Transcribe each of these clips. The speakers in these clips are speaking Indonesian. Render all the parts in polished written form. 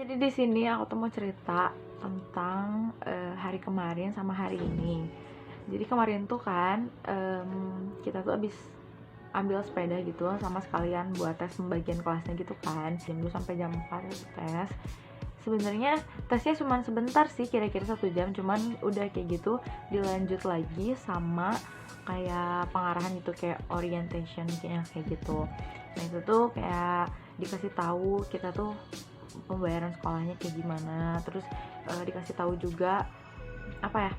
Jadi di sini aku tuh mau cerita tentang hari kemarin sama hari ini. Jadi kemarin tuh kan kita tuh abis ambil sepeda gitu sama sekalian buat tes pembagian kelasnya gitu kan. Jam 2 sampai jam 4 itu tes. Sebenarnya tesnya cuma sebentar sih, kira-kira 1 jam, cuman udah kayak gitu dilanjut lagi sama kayak pengarahan gitu, kayak orientation kayak gitu. Nah itu tuh kayak dikasih tahu kita tuh pembayaran sekolahnya kayak gimana, terus dikasih tahu juga apa ya,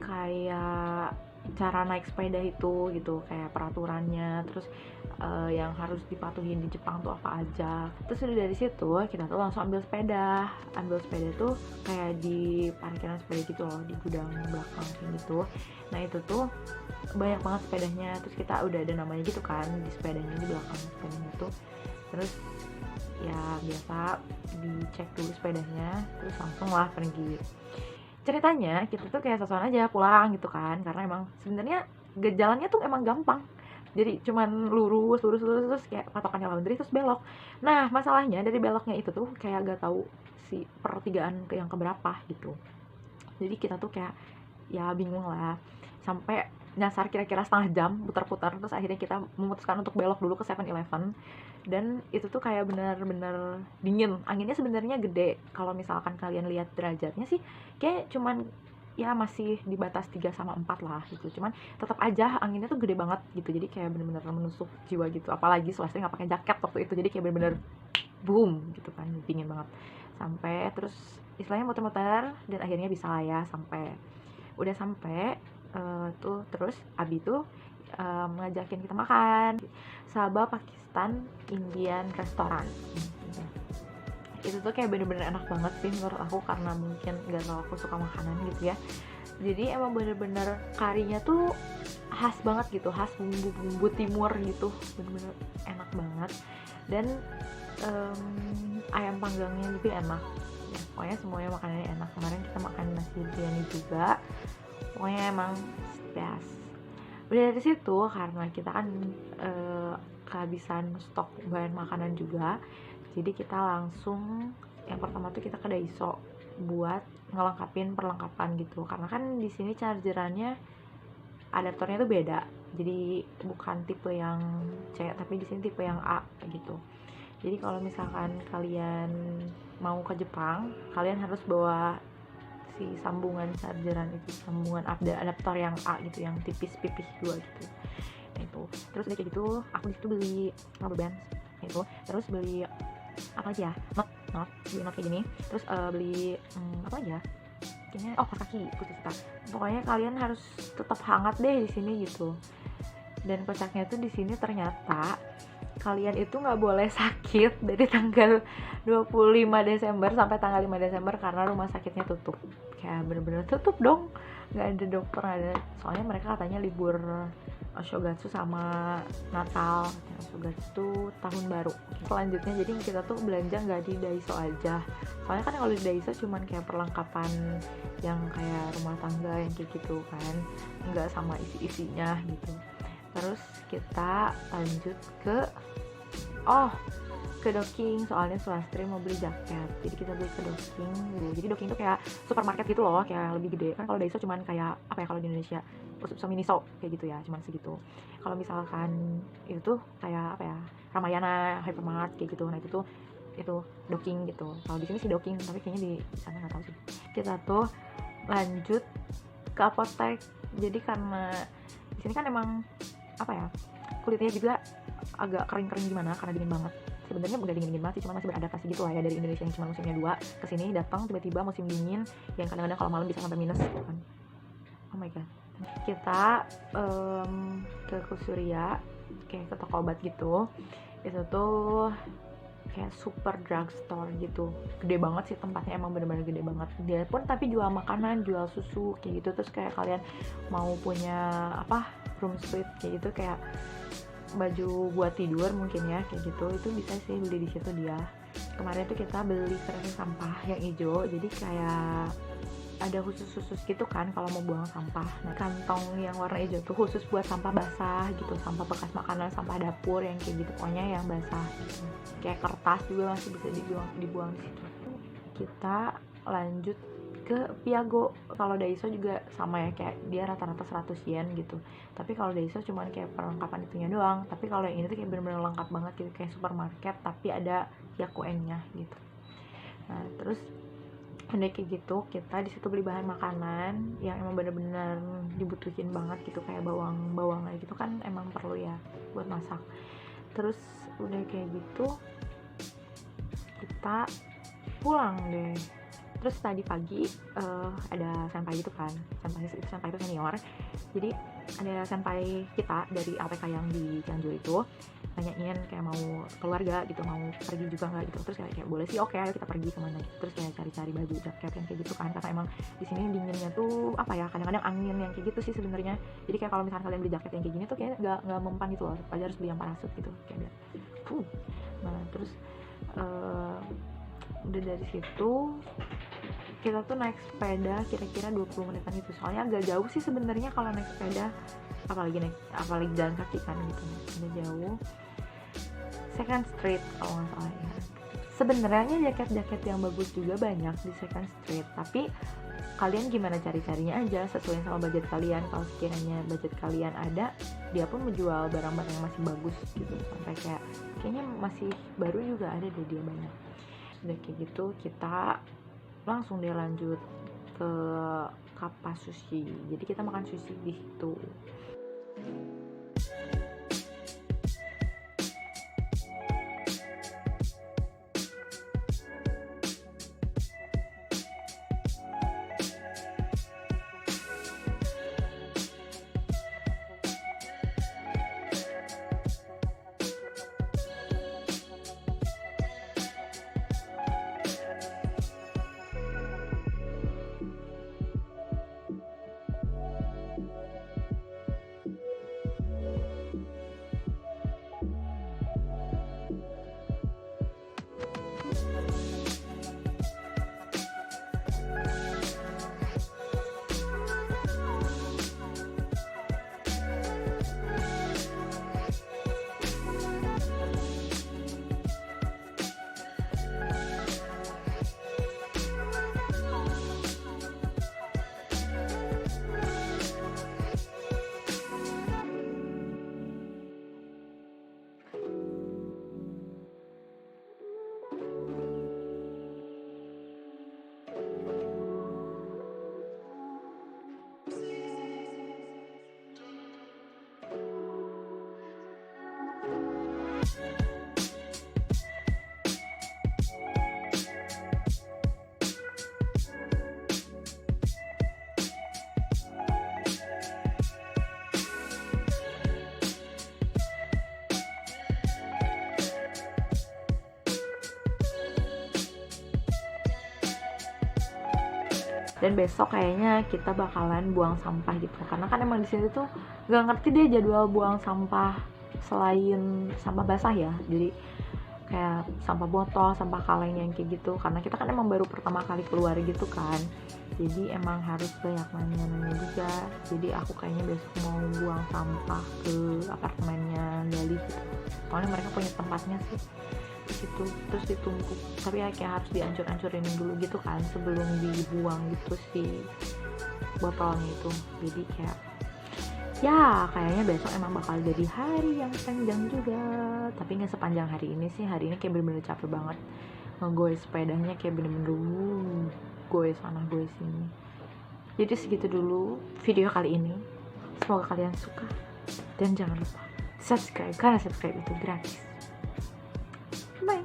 kayak cara naik sepeda itu gitu, kayak peraturannya, terus yang harus dipatuhin di Jepang tuh apa aja. Terus udah dari situ kita tuh langsung ambil sepeda tuh kayak di parkiran sepeda gitu loh, di gudang belakang kayak gitu. Nah itu tuh banyak banget sepedanya, terus kita udah ada namanya gitu kan di sepedanya, di belakang sepedanya tuh. Terus ya biasa dicek dulu sepedanya, terus langsung lah pergi. Ceritanya kita tuh kayak sosokan aja pulang gitu kan, karena emang sebenarnya jalannya tuh emang gampang, jadi cuman lurus lurus lurus terus kayak patokannya laundry terus belok. Nah masalahnya dari beloknya itu tuh kayak gak tahu si pertigaan ke yang keberapa gitu, jadi kita tuh kayak ya bingung lah, sampai nyasar kira-kira setengah jam putar-putar, terus akhirnya kita memutuskan untuk belok dulu ke 7-Eleven. Dan itu tuh kayak bener-bener dingin, anginnya sebenarnya gede, kalau misalkan kalian lihat derajatnya sih kayak cuman ya masih di batas 3/4 lah gitu, cuman tetap aja anginnya tuh gede banget gitu, jadi kayak bener-bener menusuk jiwa gitu, apalagi Sulastri nggak pakai jaket waktu itu, jadi kayak bener-bener boom gitu kan, dingin banget. Sampai terus istilahnya muter-muter dan akhirnya bisa lah ya, sampai tuh terus Abi tuh ngajakin kita makan Sabah Pakistan Indian restoran. Itu tuh kayak bener-bener enak banget sih menurut aku, karena mungkin gak tau aku suka makanan gitu ya, jadi emang bener-bener karinya tuh khas banget gitu, khas bumbu-bumbu timur gitu, bener-bener enak banget. Dan ayam panggangnya juga enak ya, pokoknya semuanya makanannya enak. Kemarin kita makan nasi biryani juga, pokoknya emang best. Udah dari situ karena kita kan kehabisan stok bahan makanan juga, jadi kita langsung yang pertama tuh kita ke Daiso buat ngelengkapin perlengkapan gitu, karena kan di sini chargerannya adaptornya tuh beda, jadi bukan tipe yang C tapi di sini tipe yang A gitu. Jadi kalau misalkan kalian mau ke Jepang, kalian harus bawa si sambungan chargeran itu, sambungan adaptor yang A gitu, yang tipis-pipis dua gitu. Nah itu, terus udah kayak gitu aku disitu beli rubber band itu, terus beli apa aja, beli not kayak gini, terus beli apa aja kayaknya, kaos kaki khusus kita. Pokoknya kalian harus tetap hangat deh di sini gitu. Dan kocaknya tuh di sini ternyata kalian itu nggak boleh sakit dari tanggal 25 Desember sampai tanggal 5 Desember karena rumah sakitnya tutup, kayak bener-bener tutup dong, nggak ada dokter, nggak ada, soalnya mereka katanya libur Oshogatsu sama Natal. Oshogatsu tuh tahun baru. Selanjutnya jadi kita tuh belanja nggak di Daiso aja, soalnya kan kalau di Daiso cuman kayak perlengkapan yang kayak rumah tangga yang kayak gitu kan, nggak sama isi-isinya gitu. Terus kita lanjut ke Docking, soalnya Sulastri mau beli jaket, jadi kita beli ke Docking dulu. Jadi Docking tuh kayak supermarket gitu loh, kayak lebih gede kan. Kalau Daiso cuman kayak apa ya, kalau di Indonesia Miniso kayak gitu ya, cuman segitu. Kalau misalkan itu tuh kayak apa ya, Ramayana, Hypermart kayak gitu. Nah itu Docking gitu. Kalau di sini sih Docking, tapi kayaknya di sana nggak tahu sih. Kita tuh lanjut ke apotek, jadi karena di sini kan emang apa ya, kulitnya juga agak kering-kering gimana karena dingin banget. Sebenarnya udah dingin banget sih, cuma masih beradaptasi gitu lah ya dari Indonesia yang cuma musimnya 2 kesini, datang tiba-tiba musim dingin yang kadang-kadang kalau malam bisa sampai minus gitu kan. Oh my god. Kita ke Kusuria, kayak ke toko obat gitu. Itu tuh kayak super drugstore gitu, gede banget sih tempatnya, emang bener-bener gede banget. Dia pun tapi jual makanan, jual susu kayak gitu. Terus kayak kalian mau punya apa, room split kayak gitu, kayak baju buat tidur mungkin ya kayak gitu, itu bisa sih beli di situ dia. Kemarin tuh kita beli keranjang sampah yang hijau, jadi kayak ada khusus gitu kan kalau mau buang sampah. Nah kantong yang warna hijau tuh khusus buat sampah basah gitu, sampah bekas makanan, sampah dapur yang kayak gitu, pokoknya yang basah gitu. Kayak kertas juga masih bisa dibuang di situ. kita lanjut ke Piago. Kalau Daiso juga sama ya, kayak dia rata-rata 100 yen gitu. Tapi kalau Daiso cuman kayak perlengkapan itunya doang. Tapi kalau yang ini tuh kayak bener-bener lengkap banget gitu, kayak supermarket tapi ada Yakuen-nya gitu. Nah, terus udah kayak gitu, kita di situ beli bahan makanan yang emang bener-bener dibutuhin banget gitu, kayak bawang gitu kan emang perlu ya buat masak. Terus udah kayak gitu kita pulang deh. Terus tadi pagi ada senpai gitu kan, senpai itu senior, jadi ada senpai kita dari APK yang di Cianjur itu nanyain kayak mau keluarga gitu, mau pergi juga nggak gitu. Terus kayak boleh sih, oke ayo kita pergi kemana gitu. Terus kayak cari-cari baju jaket yang kayak gitu kan, karena emang di sini dinginnya tuh apa ya, kadang-kadang angin yang kayak gitu sih sebenarnya. Jadi kayak kalau misalnya kalian beli jaket yang kayak gini tuh kayak nggak mempan gitu loh, aja harus beli yang parasut gitu kayak biar nah terus udah dari situ kita tuh naik sepeda kira-kira 20 menitan gitu, soalnya agak jauh sih sebenarnya kalau naik sepeda, apalagi jalan kaki kan gitu, agak jauh. Second Street kalau nggak salah ya. Sebenarnya jaket-jaket yang bagus juga banyak di Second Street, tapi kalian gimana cari-carinya aja sesuai sama budget kalian. Kalau sekiranya budget kalian ada, dia pun menjual barang-barang yang masih bagus gitu, sampai kayaknya masih baru juga ada deh dia banyak. Udah kayak gitu kita langsung dia lanjut ke Kappa Sushi. Jadi kita makan sushi di situ. Dan besok kayaknya kita bakalan buang sampah gitu, karena kan emang di sini tuh nggak ngerti deh jadwal buang sampah selain sampah basah ya. Jadi kayak sampah botol, sampah kaleng yang kayak gitu, karena kita kan emang baru pertama kali keluar gitu kan, jadi emang harus banyak nanya juga. Jadi aku kayaknya besok mau buang sampah ke apartemennya Gali gitu, soalnya mereka punya tempatnya sih di situ. Terus ditumpuk, tapi ya kayak harus dihancur-hancurin dulu gitu kan sebelum dibuang gitu si botolnya itu. Jadi kayak ya kayaknya besok emang bakal jadi hari yang panjang juga, tapi nggak sepanjang hari ini sih. Hari ini kayak bener-bener capek banget ngegoes sepedanya, kayak bener-bener goes sana goes sini. Jadi segitu dulu video kali ini, semoga kalian suka dan jangan lupa subscribe, karena subscribe itu gratis. Bye.